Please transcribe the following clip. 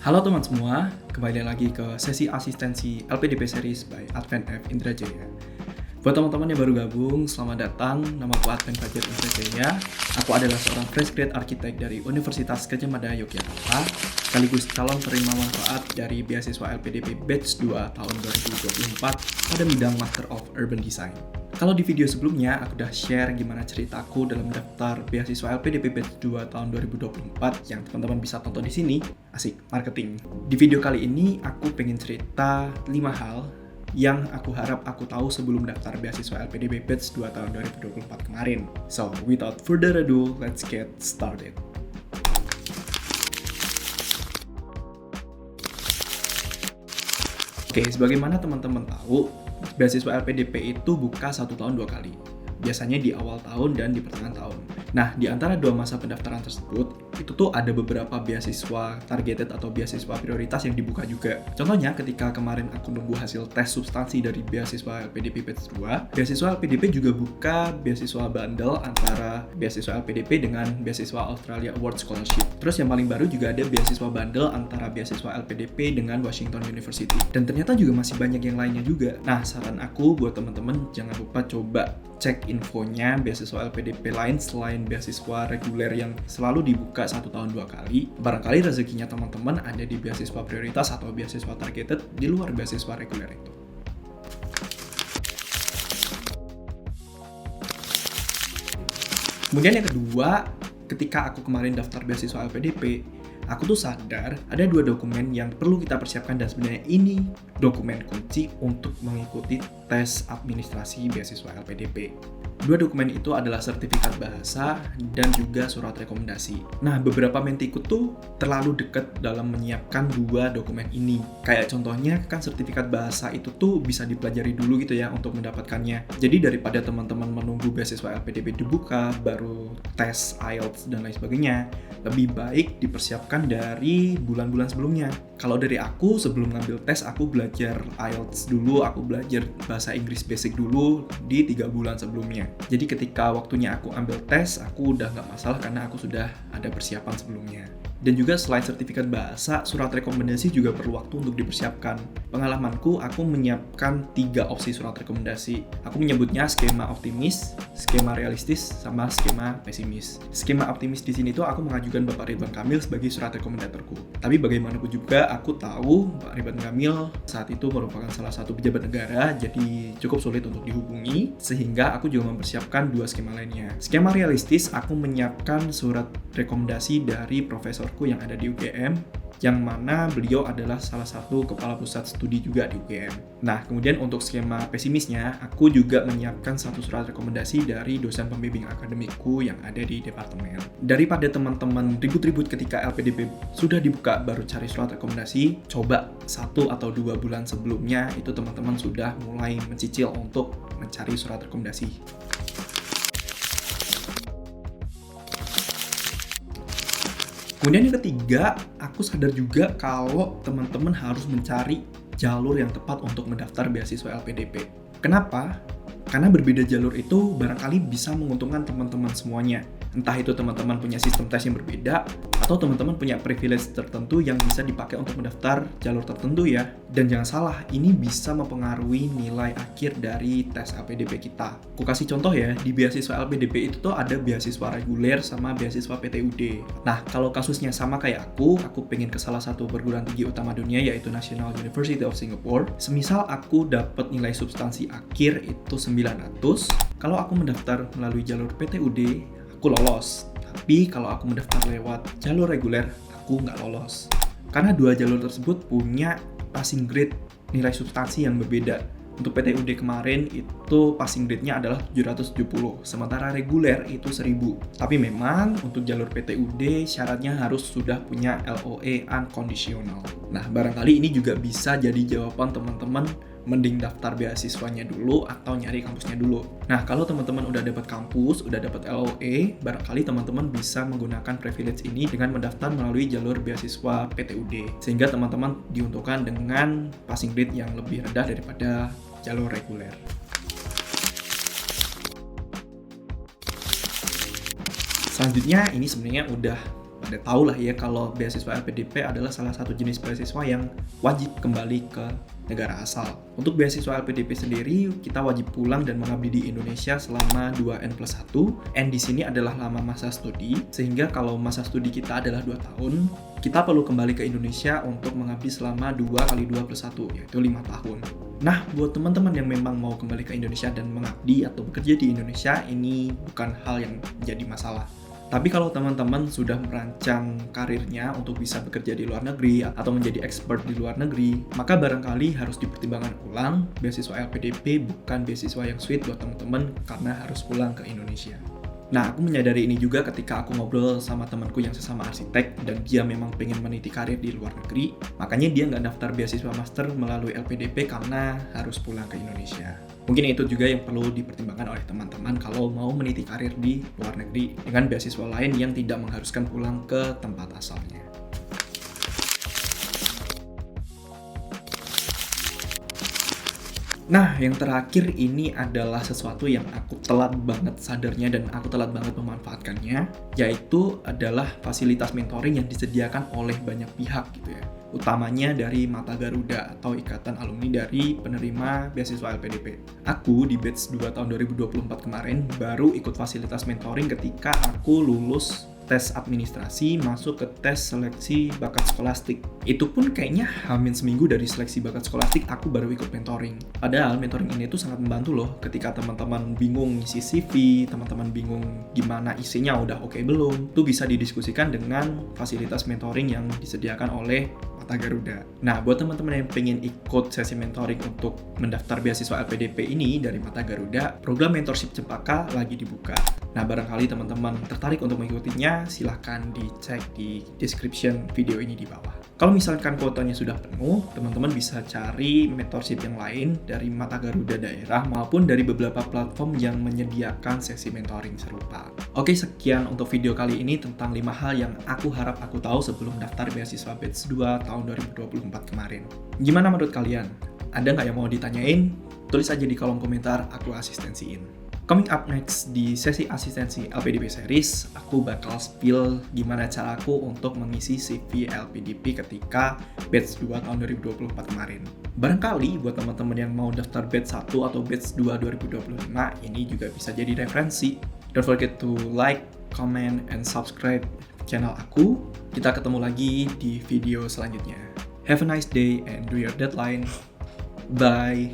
Halo teman semua, kembali lagi ke sesi asistensi LPDP Series by Advent F Indrajaya. Buat teman-teman yang baru gabung, selamat datang. Nama aku Advent Fajar Indrajaya. Aku adalah seorang fresh grade arsitek dari Universitas Gadjah Mada Yogyakarta, sekaligus calon penerima manfaat dari beasiswa LPDP Batch 2 tahun 2024 pada bidang Master of Urban Design. Kalau di video sebelumnya, aku udah share gimana ceritaku dalam daftar beasiswa LPDP Batch 2 tahun 2024 yang teman-teman bisa tonton di sini. Asik, marketing. Di video kali ini, aku pengen cerita 5 hal yang aku harap aku tahu sebelum daftar beasiswa LPDP Batch 2 tahun 2024 kemarin. So, without further ado, let's get started. Oke, sebagaimana teman-teman tahu, beasiswa LPDP itu buka 1 tahun 2 kali. Biasanya di awal tahun dan di pertengahan tahun. Nah, di antara 2 masa pendaftaran tersebut, itu tuh ada beberapa beasiswa targeted atau beasiswa prioritas yang dibuka juga. Contohnya, ketika kemarin aku nunggu hasil tes substansi dari beasiswa LPDP Batch 2, beasiswa LPDP juga buka beasiswa bundle antara beasiswa LPDP dengan beasiswa Australia Award Scholarship. Terus yang paling baru juga ada beasiswa bundle antara beasiswa LPDP dengan Washington University. Dan ternyata juga masih banyak yang lainnya juga. Nah, saran aku buat teman-teman jangan lupa coba cek infonya beasiswa LPDP lain selain beasiswa reguler yang selalu dibuka 1 tahun 2 kali. Barangkali rezekinya teman-teman ada di beasiswa prioritas atau beasiswa targeted di luar beasiswa reguler itu. Kemudian yang kedua, ketika aku kemarin daftar beasiswa LPDP, aku tuh sadar ada 2 dokumen yang perlu kita persiapkan dan sebenarnya ini dokumen kunci untuk mengikuti tes administrasi beasiswa LPDP. 2 dokumen itu adalah sertifikat bahasa dan juga surat rekomendasi. Nah, beberapa mentiku tuh terlalu dekat dalam menyiapkan 2 dokumen ini. Kayak contohnya kan sertifikat bahasa itu tuh bisa dipelajari dulu gitu ya untuk mendapatkannya. Jadi daripada teman-teman menunggu beasiswa LPDP dibuka, baru tes IELTS dan lain sebagainya, lebih baik dipersiapkan dari bulan-bulan sebelumnya. Kalau dari aku, sebelum ngambil tes, aku belajar IELTS dulu, aku belajar bahasa Inggris basic dulu di 3 bulan sebelumnya. Jadi ketika waktunya aku ambil tes, aku udah nggak masalah karena aku sudah ada persiapan sebelumnya. Dan juga selain sertifikat bahasa, surat rekomendasi juga perlu waktu untuk dipersiapkan. Pengalamanku, aku menyiapkan 3 opsi surat rekomendasi. Aku menyebutnya skema optimis, skema realistis, sama skema pesimis. Skema optimis di sini tuh aku mengajukan Bapak Ridwan Kamil sebagai surat rekomendatorku. Tapi bagaimanapun juga, aku tahu Pak Ridwan Kamil saat itu merupakan salah satu pejabat negara, jadi cukup sulit untuk dihubungi, sehingga aku juga mempersiapkan 2 skema lainnya. Skema realistis, aku menyiapkan surat rekomendasi dari profesorku yang ada di UGM, yang mana beliau adalah salah satu kepala pusat studi juga di UGM. Nah, kemudian untuk skema pesimisnya, aku juga menyiapkan 1 surat rekomendasi dari dosen pembimbing akademikku yang ada di departemen. Daripada teman-teman ribut-ribut ketika LPDP sudah dibuka baru cari surat rekomendasi, coba 1 atau 2 bulan sebelumnya itu teman-teman sudah mulai mencicil untuk mencari surat rekomendasi. Kemudian yang ketiga, aku sadar juga kalau teman-teman harus mencari jalur yang tepat untuk mendaftar beasiswa LPDP. Kenapa? Karena berbeda jalur itu barangkali bisa menguntungkan teman-teman semuanya. Entah itu teman-teman punya sistem tes yang berbeda, atau teman-teman punya privilege tertentu yang bisa dipakai untuk mendaftar jalur tertentu ya. Dan jangan salah, ini bisa mempengaruhi nilai akhir dari tes LPDP kita. Aku kasih contoh ya, di beasiswa LPDP itu tuh ada beasiswa reguler sama beasiswa PTUD. Nah, kalau kasusnya sama kayak aku pengen ke salah satu perguruan tinggi utama dunia yaitu National University of Singapore. Semisal aku dapat nilai substansi akhir itu 900, kalau aku mendaftar melalui jalur PTUD, aku lolos. Tapi kalau aku mendaftar lewat jalur reguler, aku nggak lolos. Karena 2 jalur tersebut punya passing grade nilai substansi yang berbeda. Untuk PTUD kemarin itu passing grade-nya adalah 770, sementara reguler itu 1000. Tapi memang untuk jalur PTUD syaratnya harus sudah punya LOE unconditional. Nah, barangkali ini juga bisa jadi jawaban teman-teman mending daftar beasiswanya dulu atau nyari kampusnya dulu. Nah, kalau teman-teman udah dapat kampus, udah dapat LOE, barangkali teman-teman bisa menggunakan privilege ini dengan mendaftar melalui jalur beasiswa PTUD. Sehingga teman-teman diuntungkan dengan passing grade yang lebih rendah daripada jalur reguler. Selanjutnya, ini sebenarnya udah pada tahu lah ya kalau beasiswa LPDP adalah salah satu jenis beasiswa yang wajib kembali ke negara asal. Untuk beasiswa LPDP sendiri, kita wajib pulang dan mengabdi di Indonesia selama 2N+1. N di sini adalah lama masa studi, sehingga kalau masa studi kita adalah 2 tahun, kita perlu kembali ke Indonesia untuk mengabdi selama 2 kali 2+1, yaitu 5 tahun. Nah, buat teman-teman yang memang mau kembali ke Indonesia dan mengabdi atau bekerja di Indonesia, ini bukan hal yang jadi masalah. Tapi kalau teman-teman sudah merancang karirnya untuk bisa bekerja di luar negeri atau menjadi expert di luar negeri, maka barangkali harus dipertimbangkan ulang beasiswa LPDP bukan beasiswa yang sweet buat teman-teman karena harus pulang ke Indonesia. Nah, aku menyadari ini juga ketika aku ngobrol sama temanku yang sesama arsitek dan dia memang pengen meniti karir di luar negeri, makanya dia nggak daftar beasiswa master melalui LPDP karena harus pulang ke Indonesia. Mungkin itu juga yang perlu dipertimbangkan oleh teman-teman kalau mau meniti karir di luar negeri dengan beasiswa lain yang tidak mengharuskan pulang ke tempat asalnya. Nah, yang terakhir ini adalah sesuatu yang aku telat banget sadarnya dan aku telat banget memanfaatkannya, yaitu adalah fasilitas mentoring yang disediakan oleh banyak pihak gitu ya. Utamanya dari Mata Garuda atau Ikatan Alumni dari penerima beasiswa LPDP. Aku di batch 2 tahun 2024 kemarin baru ikut fasilitas mentoring ketika aku lulus tes administrasi masuk ke tes seleksi bakat skolastik. Itu pun kayaknya hamin seminggu dari seleksi bakat skolastik aku baru ikut mentoring. Padahal mentoring ini tuh sangat membantu loh ketika teman-teman bingung ngisi CV, teman-teman bingung gimana isinya udah oke belum, tuh bisa didiskusikan dengan fasilitas mentoring yang disediakan oleh Mata Garuda. Nah, buat teman-teman yang pengen ikut sesi mentoring untuk mendaftar beasiswa LPDP ini dari Mata Garuda, program mentorship Cempaka lagi dibuka. Nah, barangkali teman-teman tertarik untuk mengikutinya, silahkan dicek di description video ini di bawah. Kalau misalkan kuotanya sudah penuh, teman-teman bisa cari mentorship yang lain dari Mata Garuda daerah maupun dari beberapa platform yang menyediakan sesi mentoring serupa. Oke, sekian untuk video kali ini tentang 5 hal yang aku harap aku tahu sebelum daftar beasiswa batch 2 tahun 2024 kemarin. Gimana menurut kalian? Ada nggak yang mau ditanyain? Tulis aja di kolom komentar, aku asistensiin. Coming up next di sesi asistensi LPDP series, aku bakal spill gimana caraku untuk mengisi CV LPDP ketika batch 2 tahun 2024 kemarin. Barangkali buat teman-teman yang mau daftar batch 1 atau batch 2 2025, ini juga bisa jadi referensi. Don't forget to like, comment, and subscribe channel aku. Kita ketemu lagi di video selanjutnya. Have a nice day and do your deadline. Bye!